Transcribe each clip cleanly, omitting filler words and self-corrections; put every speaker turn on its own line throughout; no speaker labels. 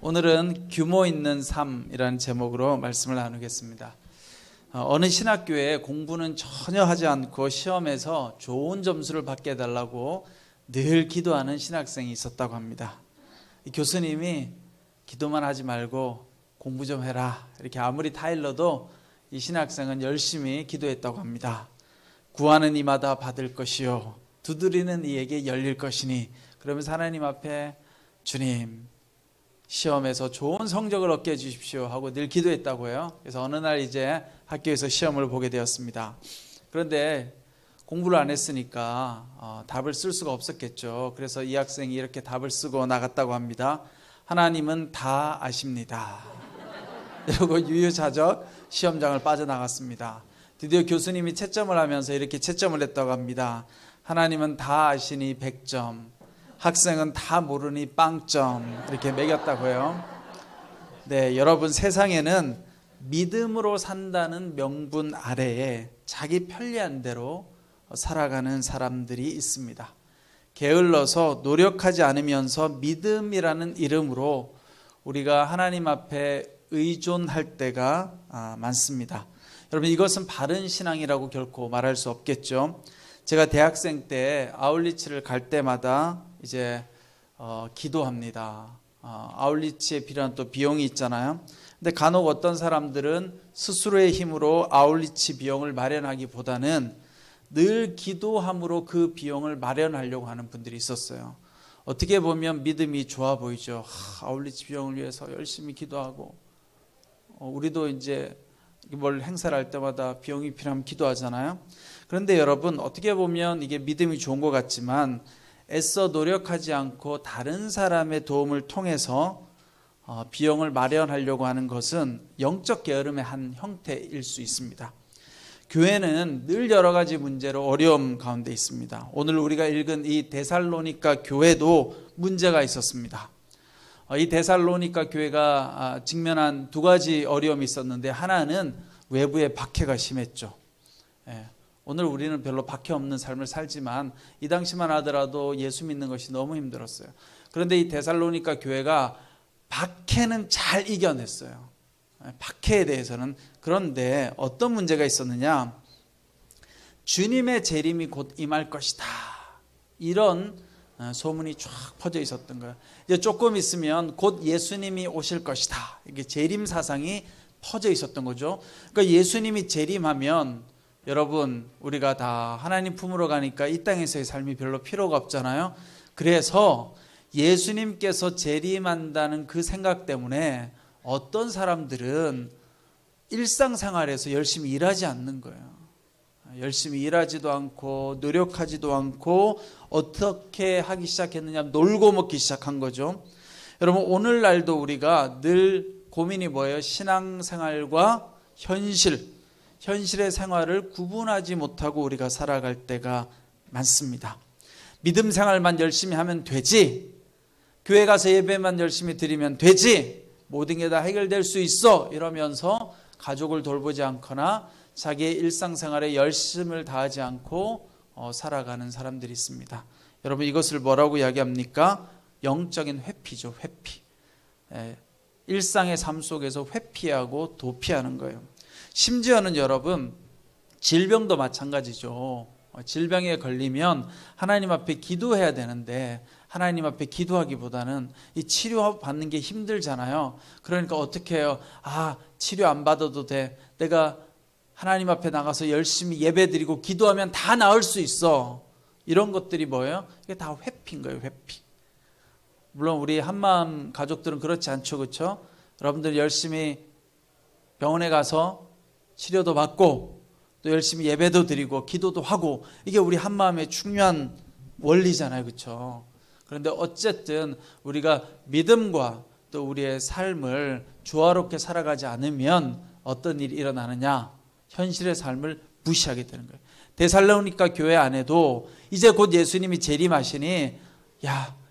오늘은 규모 있는 삶이라는 제목으로 말씀을 나누겠습니다. 어느 신학교에 공부는 전혀 하지 않고 시험에서 좋은 점수를 받게 해달라고 늘 기도하는 신학생이 있었다고 합니다. 이 교수님이 기도만 하지 말고 공부 좀 해라 이렇게 아무리 타일러도 이 신학생은 열심히 기도했다고 합니다. 구하는 이마다 받을 것이요 두드리는 이에게 열릴 것이니, 그러면서 하나님 앞에 주님 시험에서 좋은 성적을 얻게 해주십시오 하고 늘 기도했다고 해요. 그래서 어느 날 이제 학교에서 시험을 보게 되었습니다. 그런데 공부를 안 했으니까 답을 쓸 수가 없었겠죠. 그래서 이 학생이 이렇게 답을 쓰고 나갔다고 합니다. 하나님은 다 아십니다. 이러고 유유자적 시험장을 빠져나갔습니다. 드디어 교수님이 채점을 하면서 이렇게 채점을 했다고 합니다. 하나님은 다 아시니 100점, 학생은 다 모르니 빵점, 이렇게 매겼다고 해요. 네, 여러분, 세상에는 믿음으로 산다는 명분 아래에 자기 편리한 대로 살아가는 사람들이 있습니다. 게을러서 노력하지 않으면서 믿음이라는 이름으로 우리가 하나님 앞에 의존할 때가 많습니다. 여러분, 이것은 바른 신앙이라고 결코 말할 수 없겠죠. 제가 대학생 때 아울리치를 갈 때마다 이제 기도합니다. 아울리치에 필요한 또 비용이 있잖아요. 근데 간혹 어떤 사람들은 스스로의 힘으로 아울리치 비용을 마련하기보다는 늘 기도함으로 그 비용을 마련하려고 하는 분들이 있었어요. 어떻게 보면 믿음이 좋아 보이죠. 아울리치 비용을 위해서 열심히 기도하고, 우리도 이제 뭘 행사를 할 때마다 비용이 필요하면 기도하잖아요. 그런데 여러분, 어떻게 보면 이게 믿음이 좋은 것 같지만 애써 노력하지 않고 다른 사람의 도움을 통해서 비용을 마련하려고 하는 것은 영적 게으름의 한 형태일 수 있습니다. 교회는 늘 여러 가지 문제로 어려움 가운데 있습니다. 오늘 우리가 읽은 이 데살로니가 교회도 문제가 있었습니다. 이 데살로니가 교회가 직면한 두 가지 어려움이 있었는데, 하나는 외부의 박해가 심했죠. 오늘 우리는 별로 박해 없는 삶을 살지만 이 당시만 하더라도 예수 믿는 것이 너무 힘들었어요. 그런데 이 데살로니가 교회가 박해는 잘 이겨냈어요. 박해에 대해서는. 그런데 어떤 문제가 있었느냐, 주님의 재림이 곧 임할 것이다, 이런 소문이 쫙 퍼져 있었던 거예요. 이제 조금 있으면 곧 예수님이 오실 것이다, 이게 재림 사상이 퍼져 있었던 거죠. 그러니까 예수님이 재림하면 여러분, 우리가 다 하나님 품으로 가니까 이 땅에서의 삶이 별로 필요가 없잖아요. 그래서 예수님께서 재림한다는 그 생각 때문에 어떤 사람들은 일상생활에서 열심히 일하지 않는 거예요. 열심히 일하지도 않고 노력하지도 않고 어떻게 하기 시작했느냐, 놀고 먹기 시작한 거죠. 여러분, 오늘날도 우리가 늘 고민이 뭐예요? 신앙생활과 현실의 생활을 구분하지 못하고 우리가 살아갈 때가 많습니다. 믿음 생활만 열심히 하면 되지, 교회 가서 예배만 열심히 드리면 되지, 모든 게 다 해결될 수 있어, 이러면서 가족을 돌보지 않거나 자기의 일상생활에 열심을 다하지 않고 살아가는 사람들이 있습니다. 여러분, 이것을 뭐라고 이야기합니까? 영적인 회피죠. 회피. 일상의 삶 속에서 회피하고 도피하는 거예요. 심지어는 여러분, 질병도 마찬가지죠. 질병에 걸리면 하나님 앞에 기도해야 되는데 하나님 앞에 기도하기보다는 이 치료받는 게 힘들잖아요. 그러니까 어떻게 해요? 치료 안 받아도 돼, 내가 하나님 앞에 나가서 열심히 예배드리고 기도하면 다 나을 수 있어. 이런 것들이 뭐예요? 이게 다 회피인 거예요. 회피. 물론 우리 한마음 가족들은 그렇지 않죠, 그렇죠? 여러분들 열심히 병원에 가서 치료도 받고 또 열심히 예배도 드리고 기도도 하고, 이게 우리 한마음의 중요한 원리잖아요, 그렇죠? 그런데 어쨌든 우리가 믿음과 또 우리의 삶을 조화롭게 살아가지 않으면 어떤 일이 일어나느냐, 현실의 삶을 무시하게 되는 거예요. 데살로니가 교회 안에도 이제 곧 예수님이 재림하시니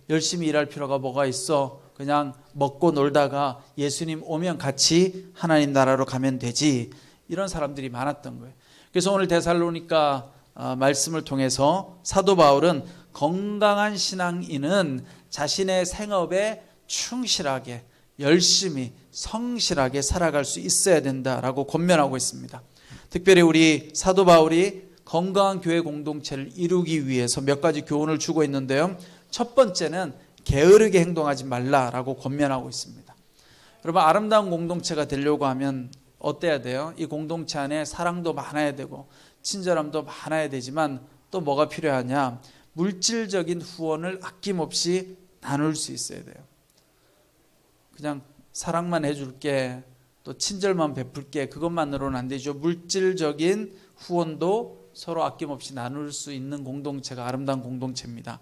열심히 일할 필요가 뭐가 있어, 그냥 먹고 놀다가 예수님 오면 같이 하나님 나라로 가면 되지, 이런 사람들이 많았던 거예요. 그래서 오늘 데살로니가 말씀을 통해서 사도 바울은 건강한 신앙인은 자신의 생업에 충실하게 열심히 성실하게 살아갈 수 있어야 된다라고 권면하고 있습니다. 특별히 우리 사도 바울이 건강한 교회 공동체를 이루기 위해서 몇 가지 교훈을 주고 있는데요. 첫 번째는 게으르게 행동하지 말라라고 권면하고 있습니다. 여러분, 아름다운 공동체가 되려고 하면 어때야 돼요? 이 공동체 안에 사랑도 많아야 되고 친절함도 많아야 되지만 또 뭐가 필요하냐? 물질적인 후원을 아낌없이 나눌 수 있어야 돼요. 그냥 사랑만 해줄게, 또 친절만 베풀게, 그것만으로는 안 되죠. 물질적인 후원도 서로 아낌없이 나눌 수 있는 공동체가 아름다운 공동체입니다.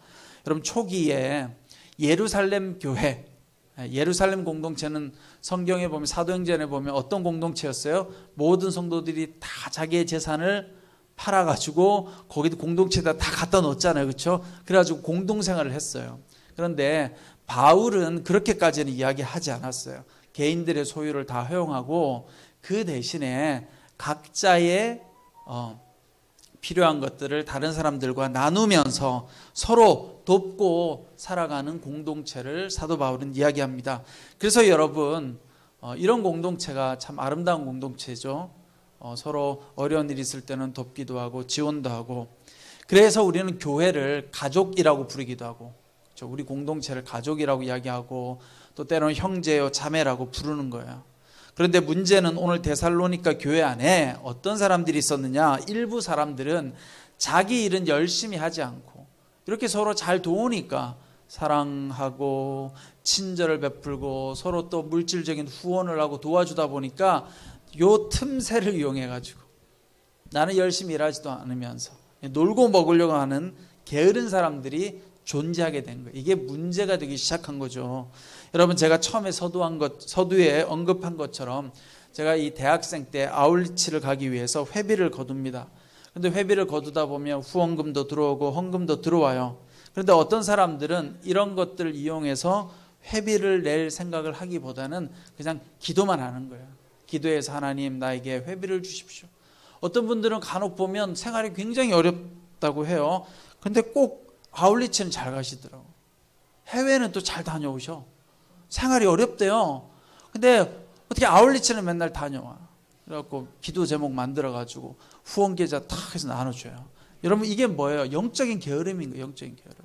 여러분, 초기에 예루살렘 교회, 예루살렘 공동체는 성경에 보면, 사도행전에 보면 어떤 공동체였어요? 모든 성도들이 다 자기의 재산을 팔아가지고 거기도 공동체에다 다 갖다 놓았잖아요. 그렇죠? 그래가지고 공동생활을 했어요. 그런데 바울은 그렇게까지는 이야기하지 않았어요. 개인들의 소유를 다 허용하고 그 대신에 각자의 필요한 것들을 다른 사람들과 나누면서 서로 돕고 살아가는 공동체를 사도 바울은 이야기합니다. 그래서 여러분, 이런 공동체가 참 아름다운 공동체죠. 서로 어려운 일이 있을 때는 돕기도 하고 지원도 하고. 그래서 우리는 교회를 가족이라고 부르기도 하고, 우리 공동체를 가족이라고 이야기하고, 또 때로는 형제요 자매라고 부르는 거예요. 그런데 문제는 오늘 데살로니가 교회 안에 어떤 사람들이 있었느냐? 일부 사람들은 자기 일은 열심히 하지 않고 이렇게 서로 잘 도우니까 사랑하고 친절을 베풀고 서로 또 물질적인 후원을 하고 도와주다 보니까 요 틈새를 이용해 가지고 나는 열심히 일하지도 않으면서 놀고 먹으려고 하는 게으른 사람들이 존재하게 된 거예요. 이게 문제가 되기 시작한 거죠. 여러분, 제가 처음에 서두에 언급한 것처럼 제가 이 대학생 때 아울리치를 가기 위해서 회비를 거둡니다. 그런데 회비를 거두다 보면 후원금도 들어오고 헌금도 들어와요. 그런데 어떤 사람들은 이런 것들을 이용해서 회비를 낼 생각을 하기보다는 그냥 기도만 하는 거예요. 기도해서 하나님 나에게 회비를 주십시오. 어떤 분들은 간혹 보면 생활이 굉장히 어렵다고 해요. 근데 꼭 아울리치는 잘 가시더라고. 해외는 또 잘 다녀오셔. 생활이 어렵대요. 근데 어떻게 아울리치는 맨날 다녀와. 그래갖고 기도 제목 만들어가지고 후원 계좌 탁 해서 나눠줘요. 여러분, 이게 뭐예요? 영적인 게으름인 거예요. 영적인 게으름.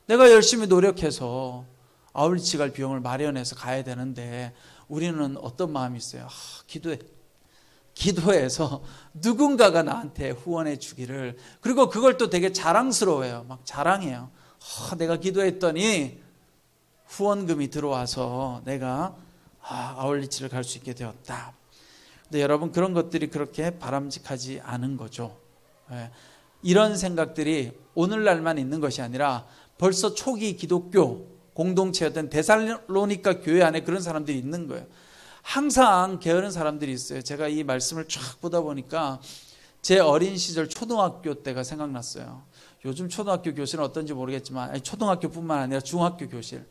내가 열심히 노력해서 아울리치 갈 비용을 마련해서 가야 되는데 우리는 어떤 마음이 있어요? 기도해서 누군가가 나한테 후원해 주기를, 그리고 그걸 또 되게 자랑스러워해요. 막 자랑해요. 내가 기도했더니 후원금이 들어와서 내가 아울리치를 갈 수 있게 되었다. 근데 여러분, 그런 것들이 그렇게 바람직하지 않은 거죠. 이런 생각들이 오늘날만 있는 것이 아니라 벌써 초기 기독교 공동체였던 데살로니가 교회 안에 그런 사람들이 있는 거예요. 항상 게으른 사람들이 있어요. 제가 이 말씀을 쫙 보다 보니까 제 어린 시절 초등학교 때가 생각났어요. 요즘 초등학교 교실은 어떤지 모르겠지만 초등학교뿐만 아니라 중학교 교실,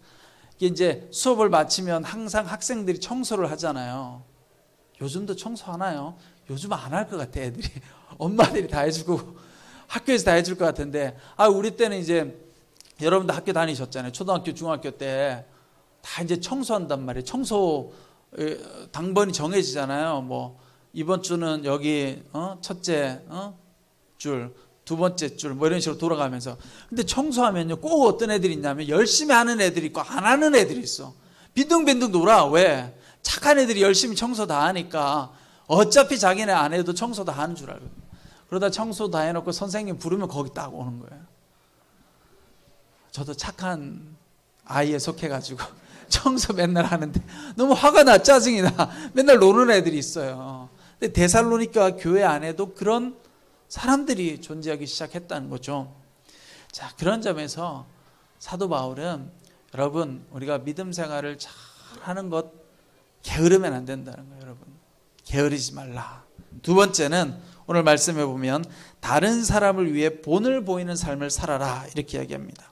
이게 이제 수업을 마치면 항상 학생들이 청소를 하잖아요. 요즘도 청소하나요? 요즘 안 할 것 같아. 애들이 엄마들이 다 해주고 학교에서 다 해줄 것 같은데, 우리 때는 이제 여러분도 학교 다니셨잖아요. 초등학교 중학교 때 다 이제 청소한단 말이에요. 청소 당번이 정해지잖아요. 뭐 이번 주는 여기 첫째 줄, 두 번째 줄, 뭐 이런 식으로 돌아가면서. 근데 청소하면요, 꼭 어떤 애들이 있냐면 열심히 하는 애들이 있고 안 하는 애들이 있어. 빈둥빈둥 놀아. 왜? 착한 애들이 열심히 청소 다 하니까 어차피 자기네 안 해도 청소 다 하는 줄 알거든요. 그러다 청소 다 해놓고 선생님 부르면 거기 딱 오는 거예요. 저도 착한 아이에 속해가지고 청소 맨날 하는데 너무 화가 나, 짜증이 나. 맨날 노는 애들이 있어요. 근데 데살로니가 교회 안에도 그런 사람들이 존재하기 시작했다는 거죠. 자, 그런 점에서 사도 바울은 여러분, 우리가 믿음 생활을 잘 하는 것 게으르면 안 된다는 거예요. 여러분, 게으르지 말라. 두 번째는 오늘 말씀해 보면 다른 사람을 위해 본을 보이는 삶을 살아라, 이렇게 이야기합니다.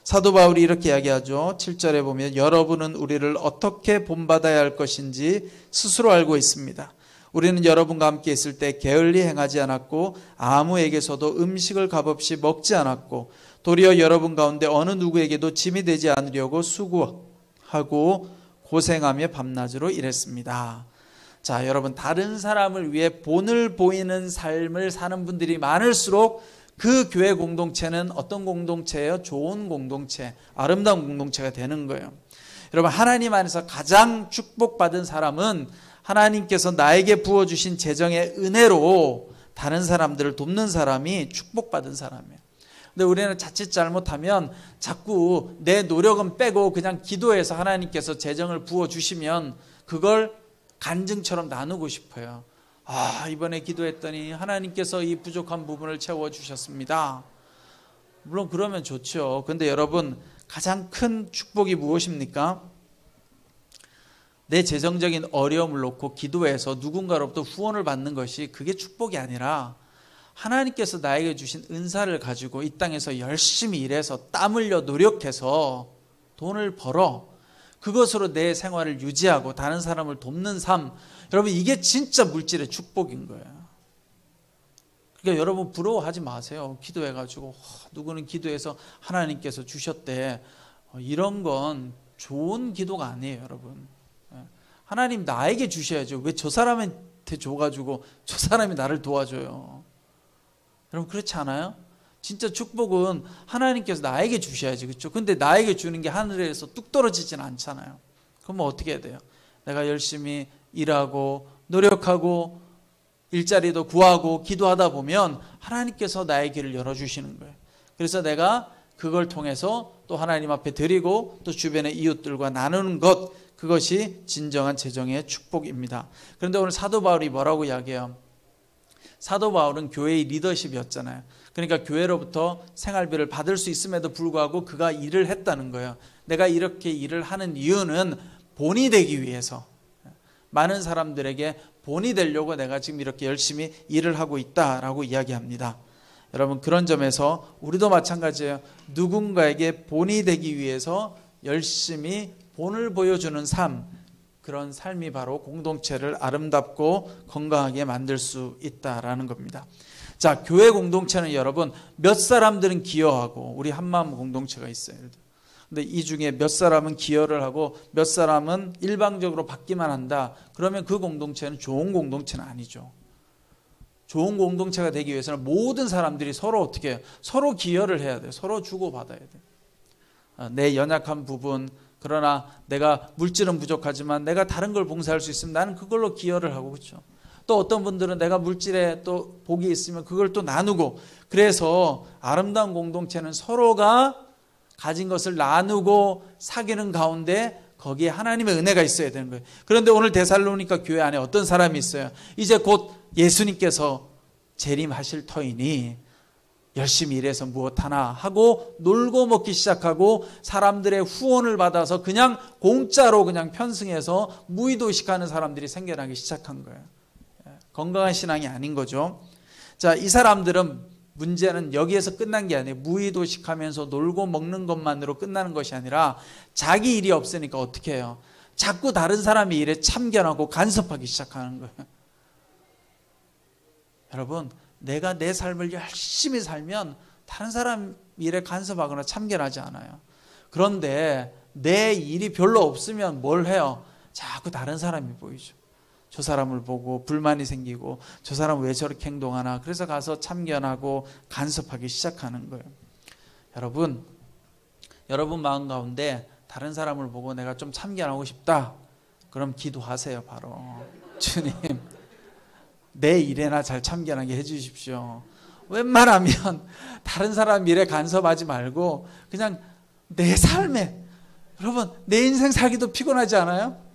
사도 바울이 이렇게 이야기하죠. 7절에 보면 여러분은 우리를 어떻게 본받아야 할 것인지 스스로 알고 있습니다. 우리는 여러분과 함께 있을 때 게을리 행하지 않았고 아무에게서도 음식을 값없이 먹지 않았고 도리어 여러분 가운데 어느 누구에게도 짐이 되지 않으려고 수고하고 고생하며 밤낮으로 일했습니다. 자, 여러분, 다른 사람을 위해 본을 보이는 삶을 사는 분들이 많을수록 그 교회 공동체는 어떤 공동체예요? 좋은 공동체, 아름다운 공동체가 되는 거예요. 여러분, 하나님 안에서 가장 축복받은 사람은 하나님께서 나에게 부어주신 재정의 은혜로 다른 사람들을 돕는 사람이 축복받은 사람이에요. 근데 우리는 자칫 잘못하면 자꾸 내 노력은 빼고 그냥 기도해서 하나님께서 재정을 부어주시면 그걸 간증처럼 나누고 싶어요. 아, 이번에 기도했더니 하나님께서 이 부족한 부분을 채워주셨습니다. 물론 그러면 좋죠. 근데 여러분, 가장 큰 축복이 무엇입니까? 내 재정적인 어려움을 놓고 기도해서 누군가로부터 후원을 받는 것이 그게 축복이 아니라 하나님께서 나에게 주신 은사를 가지고 이 땅에서 열심히 일해서 땀 흘려 노력해서 돈을 벌어 그것으로 내 생활을 유지하고 다른 사람을 돕는 삶, 여러분, 이게 진짜 물질의 축복인 거예요. 그러니까 여러분, 부러워하지 마세요. 기도해가지고 누구는 기도해서 하나님께서 주셨대. 이런 건 좋은 기도가 아니에요, 여러분. 하나님 나에게 주셔야죠. 왜 저 사람한테 줘가지고 저 사람이 나를 도와줘요? 여러분, 그렇지 않아요? 진짜 축복은 하나님께서 나에게 주셔야지, 그렇죠? 근데 나에게 주는 게 하늘에서 뚝 떨어지진 않잖아요. 그럼 어떻게 해야 돼요? 내가 열심히 일하고 노력하고 일자리도 구하고 기도하다 보면 하나님께서 나의 길을 열어주시는 거예요. 그래서 내가 그걸 통해서 또 하나님 앞에 드리고 또 주변의 이웃들과 나누는 것, 그것이 진정한 재정의 축복입니다. 그런데 오늘 사도 바울이 뭐라고 이야기해요? 사도 바울은 교회의 리더십이었잖아요. 그러니까 교회로부터 생활비를 받을 수 있음에도 불구하고 그가 일을 했다는 거예요. 내가 이렇게 일을 하는 이유는 본이 되기 위해서, 많은 사람들에게 본이 되려고 내가 지금 이렇게 열심히 일을 하고 있다라고 이야기합니다. 여러분, 그런 점에서 우리도 마찬가지예요. 누군가에게 본이 되기 위해서 열심히 본을 보여주는 삶, 그런 삶이 바로 공동체를 아름답고 건강하게 만들 수 있다라는 겁니다. 자, 교회 공동체는 여러분, 몇 사람들은 기여하고 우리 한마음 공동체가 있어요. 근데 이 중에 몇 사람은 기여를 하고 몇 사람은 일방적으로 받기만 한다. 그러면 그 공동체는 좋은 공동체는 아니죠. 좋은 공동체가 되기 위해서는 모든 사람들이 서로 어떻게 해요? 서로 기여를 해야 돼요. 서로 주고받아야 돼요. 내 연약한 부분, 그러나 내가 물질은 부족하지만 내가 다른 걸 봉사할 수 있으면 나는 그걸로 기여를 하고, 그렇죠? 또 어떤 분들은 내가 물질에 또 복이 있으면 그걸 또 나누고, 그래서 아름다운 공동체는 서로가 가진 것을 나누고 사귀는 가운데 거기에 하나님의 은혜가 있어야 되는 거예요. 그런데 오늘 데살로니가 교회 안에 어떤 사람이 있어요? 이제 곧 예수님께서 재림하실 터이니 열심히 일해서 무엇 하나 하고 놀고 먹기 시작하고 사람들의 후원을 받아서 그냥 공짜로 그냥 편승해서 무의도식하는 사람들이 생겨나기 시작한 거예요. 건강한 신앙이 아닌 거죠. 자, 이 사람들은 문제는 여기에서 끝난 게 아니에요. 무의도식하면서 놀고 먹는 것만으로 끝나는 것이 아니라 자기 일이 없으니까 어떻게 해요? 자꾸 다른 사람의 일에 참견하고 간섭하기 시작하는 거예요. 여러분, 내가 내 삶을 열심히 살면 다른 사람 일에 간섭하거나 참견하지 않아요. 그런데 내 일이 별로 없으면 뭘 해요? 자꾸 다른 사람이 보이죠. 저 사람을 보고 불만이 생기고 저 사람은 왜 저렇게 행동하나, 그래서 가서 참견하고 간섭하기 시작하는 거예요. 여러분 마음 가운데 다른 사람을 보고 내가 좀 참견하고 싶다, 그럼 기도하세요. 바로 주님, 내 일에나 잘 참견하게 해주십시오. 웬만하면 다른 사람 일에 간섭하지 말고 그냥 내 삶에, 여러분 내 인생 살기도 피곤하지 않아요?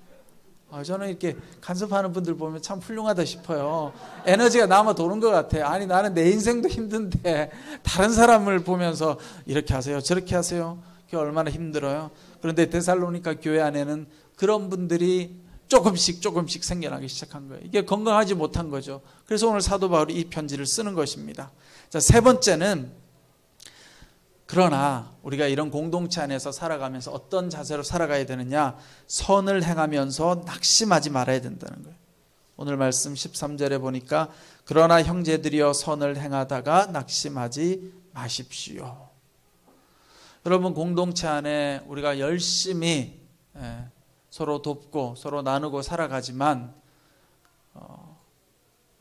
저는 이렇게 간섭하는 분들 보면 참 훌륭하다 싶어요. 에너지가 남아 도는 것 같아요. 아니, 나는 내 인생도 힘든데 다른 사람을 보면서 이렇게 하세요, 저렇게 하세요, 그게 얼마나 힘들어요. 그런데 데살로니가 교회 안에는 그런 분들이 조금씩 생겨나기 시작한 거예요. 이게 건강하지 못한 거죠. 그래서 오늘 사도 바울이 이 편지를 쓰는 것입니다. 자, 세 번째는, 그러나 우리가 이런 공동체 안에서 살아가면서 어떤 자세로 살아가야 되느냐? 선을 행하면서 낙심하지 말아야 된다는 거예요. 오늘 말씀 13절에 보니까 그러나 형제들이여 선을 행하다가 낙심하지 마십시오. 여러분, 공동체 안에 우리가 열심히 서로 돕고 서로 나누고 살아가지만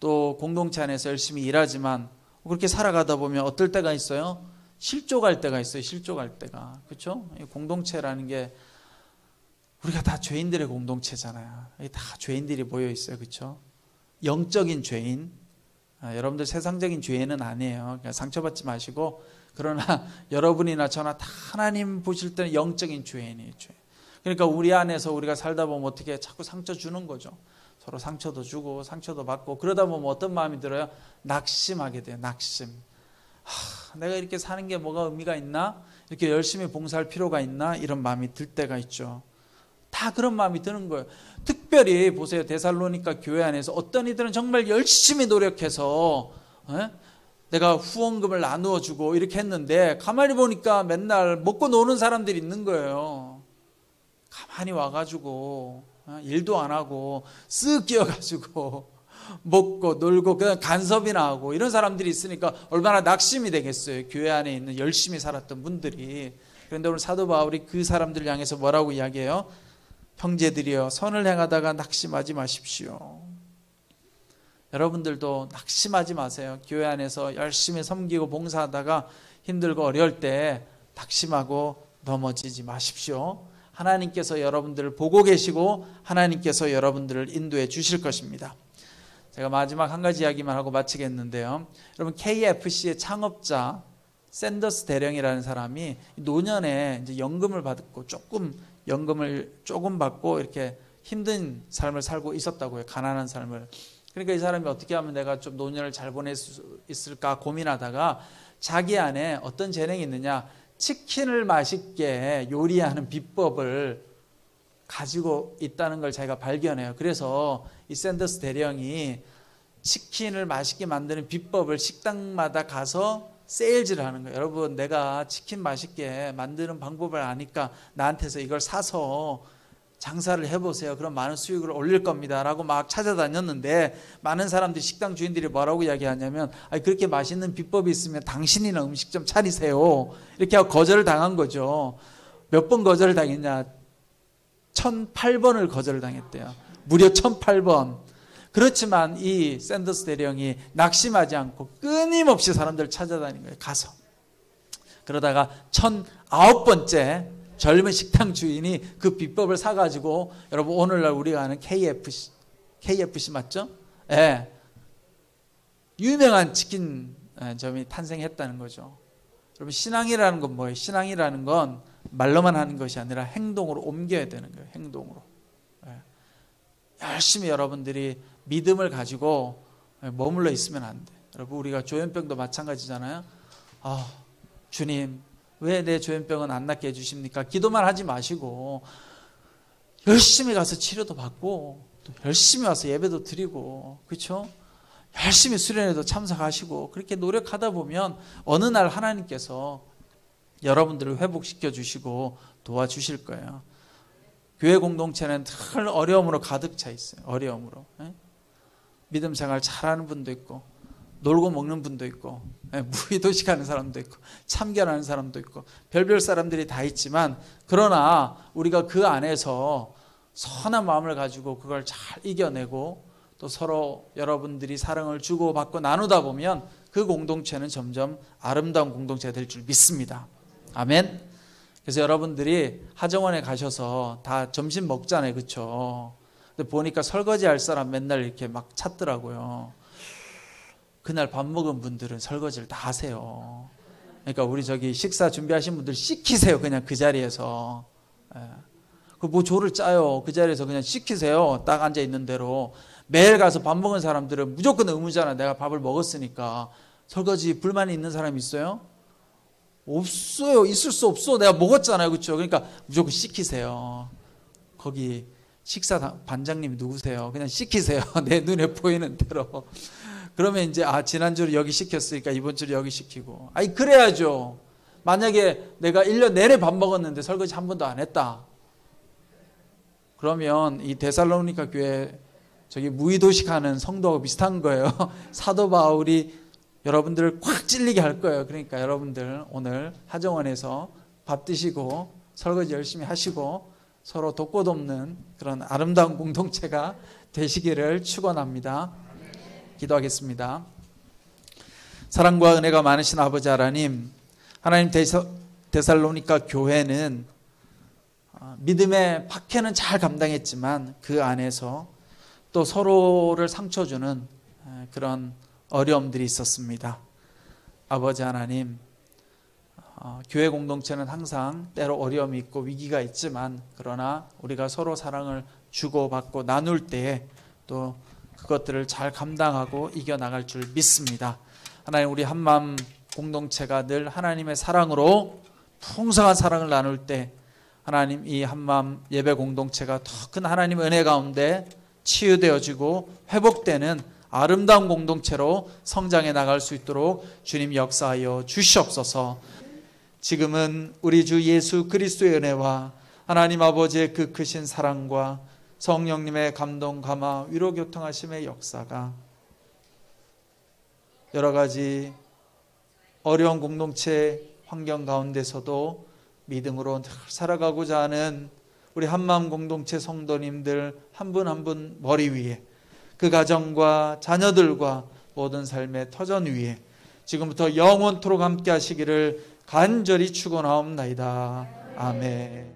또 공동체 안에서 열심히 일하지만 그렇게 살아가다 보면 어떨 때가 있어요? 실족할 때가 있어요. 실족할 때가. 그렇죠? 공동체라는 게 우리가 다 죄인들의 공동체잖아요. 다 죄인들이 모여 있어요. 그렇죠? 영적인 죄인. 여러분들 세상적인 죄인은 아니에요. 그러니까 상처받지 마시고, 그러나 여러분이나 저나 다 하나님 보실 때는 영적인 죄인이에요. 죄. 그러니까 우리 안에서 우리가 살다 보면 어떻게 자꾸 상처 주는 거죠. 서로 상처도 주고 상처도 받고, 그러다 보면 어떤 마음이 들어요? 낙심하게 돼요. 낙심. 내가 이렇게 사는 게 뭐가 의미가 있나? 이렇게 열심히 봉사할 필요가 있나? 이런 마음이 들 때가 있죠. 다 그런 마음이 드는 거예요. 특별히 보세요. 데살로니가 교회 안에서 어떤 이들은 정말 열심히 노력해서 내가 후원금을 나누어 주고 이렇게 했는데, 가만히 보니까 맨날 먹고 노는 사람들이 있는 거예요. 가만히 와가지고 일도 안 하고 쓱 끼어가지고 먹고 놀고 그냥 간섭이나 하고 이런 사람들이 있으니까 얼마나 낙심이 되겠어요. 교회 안에 있는 열심히 살았던 분들이. 그런데 오늘 사도 바울이 그 사람들을 향해서 뭐라고 이야기해요? 형제들이여, 선을 행하다가 낙심하지 마십시오. 여러분들도 낙심하지 마세요. 교회 안에서 열심히 섬기고 봉사하다가 힘들고 어려울 때 낙심하고 넘어지지 마십시오. 하나님께서 여러분들을 보고 계시고 하나님께서 여러분들을 인도해 주실 것입니다. 제가 마지막 한 가지 이야기만 하고 마치겠는데요. 여러분, KFC의 창업자 샌더스 대령이라는 사람이 노년에 이제 연금을 받고 연금을 조금 받고 이렇게 힘든 삶을 살고 있었다고요. 가난한 삶을. 그러니까 이 사람이 어떻게 하면 내가 좀 노년을 잘 보낼 수 있을까 고민하다가 자기 안에 어떤 재능이 있느냐, 치킨을 맛있게 요리하는 비법을 가지고 있다는 걸 자기가 발견해요. 그래서 이 샌더스 대령이 치킨을 맛있게 만드는 비법을 식당마다 가서 세일즈를 하는 거예요. 여러분, 내가 치킨 맛있게 만드는 방법을 아니까 나한테서 이걸 사서 장사를 해보세요. 그럼 많은 수익을 올릴 겁니다. 라고 막 찾아다녔는데, 많은 사람들이, 식당 주인들이 뭐라고 이야기하냐면, 그렇게 맛있는 비법이 있으면 당신이나 음식점 차리세요. 이렇게 하고 거절을 당한 거죠. 몇 번 거절을 당했냐? 1008번을 거절을 당했대요. 무려 1008번. 그렇지만 이 샌더스 대령이 낙심하지 않고 끊임없이 사람들을 찾아다닌 거예요. 가서. 그러다가 1009번째 젊은 식당 주인이 그 비법을 사가지고, 여러분 오늘날 우리가 아는 KFC 맞죠? 예. 유명한 치킨점이 탄생했다는 거죠. 여러분, 신앙이라는 건 뭐예요? 신앙이라는 건 말로만 하는 것이 아니라 행동으로 옮겨야 되는 거예요. 행동으로. 예. 열심히 여러분들이 믿음을 가지고 머물러 있으면 안 돼. 여러분, 우리가 조현병도 마찬가지잖아요. 주님, 왜 내 조현병은 안 낫게 해주십니까? 기도만 하지 마시고 열심히 가서 치료도 받고, 또 열심히 와서 예배도 드리고, 그렇죠? 열심히 수련회도 참석하시고, 그렇게 노력하다 보면 어느 날 하나님께서 여러분들을 회복시켜 주시고 도와주실 거예요. 교회 공동체는 늘 어려움으로 가득 차 있어요. 어려움으로. 믿음 생활 잘하는 분도 있고, 놀고 먹는 분도 있고, 무의도식하는 사람도 있고, 참견하는 사람도 있고, 별별 사람들이 다 있지만, 그러나 우리가 그 안에서 선한 마음을 가지고 그걸 잘 이겨내고, 또 서로 여러분들이 사랑을 주고받고 나누다 보면 그 공동체는 점점 아름다운 공동체가 될 줄 믿습니다. 아멘. 그래서 여러분들이 하정원에 가셔서 다 점심 먹잖아요. 그렇죠? 근데 보니까 설거지 할 사람 맨날 이렇게 막 찾더라고요. 그날 밥 먹은 분들은 설거지를 다 하세요. 그러니까 우리 저기 식사 준비하신 분들 시키세요. 그냥 그 자리에서. 그 뭐 조를 짜요. 그 자리에서 그냥 시키세요. 딱 앉아 있는 대로. 매일 가서 밥 먹은 사람들은 무조건 의무잖아. 내가 밥을 먹었으니까. 설거지 불만이 있는 사람이 있어요? 없어요. 있을 수 없어. 내가 먹었잖아요. 그렇죠? 그러니까 무조건 시키세요. 거기 식사 반장님이 누구세요? 그냥 시키세요. 내 눈에 보이는 대로. 그러면 이제 지난주로 여기 시켰으니까 이번 주로 여기 시키고. 그래야죠. 만약에 내가 1년 내내 밥 먹었는데 설거지 한 번도 안 했다. 그러면 이 데살로니가 교회 저기 무의도식하는 성도하고 비슷한 거예요. 사도 바울이 여러분들을 꽉 찔리게 할 거예요. 그러니까 여러분들 오늘 하정원에서 밥 드시고 설거지 열심히 하시고 서로 돕고 돕는 그런 아름다운 공동체가 되시기를 축원합니다. 기도하겠습니다. 사랑과 은혜가 많으신 아버지 하나님, 하나님 데살로니가 교회는 믿음의 박해는 잘 감당했지만 그 안에서 또 서로를 상처 주는 그런 어려움들이 있었습니다. 아버지 하나님, 교회 공동체는 항상 때로 어려움이 있고 위기가 있지만 그러나 우리가 서로 사랑을 주고받고 나눌 때에 또 그것들을 잘 감당하고 이겨나갈 줄 믿습니다. 하나님, 우리 한마음 공동체가 늘 하나님의 사랑으로 풍성한 사랑을 나눌 때 하나님, 이 한마음 예배 공동체가 더 큰 하나님의 은혜 가운데 치유되어지고 회복되는 아름다운 공동체로 성장해 나갈 수 있도록 주님 역사하여 주시옵소서. 지금은 우리 주 예수 그리스도의 은혜와 하나님 아버지의 그 크신 사랑과 성령님의 감동, 감화, 위로 교통하심의 역사가 여러 가지 어려운 공동체 환경 가운데서도 믿음으로 늘 살아가고자 하는 우리 한마음 공동체 성도님들 한 분 한 분 머리 위에, 그 가정과 자녀들과 모든 삶의 터전 위에 지금부터 영원토록 함께 하시기를 간절히 축원하옵나이다. 아멘.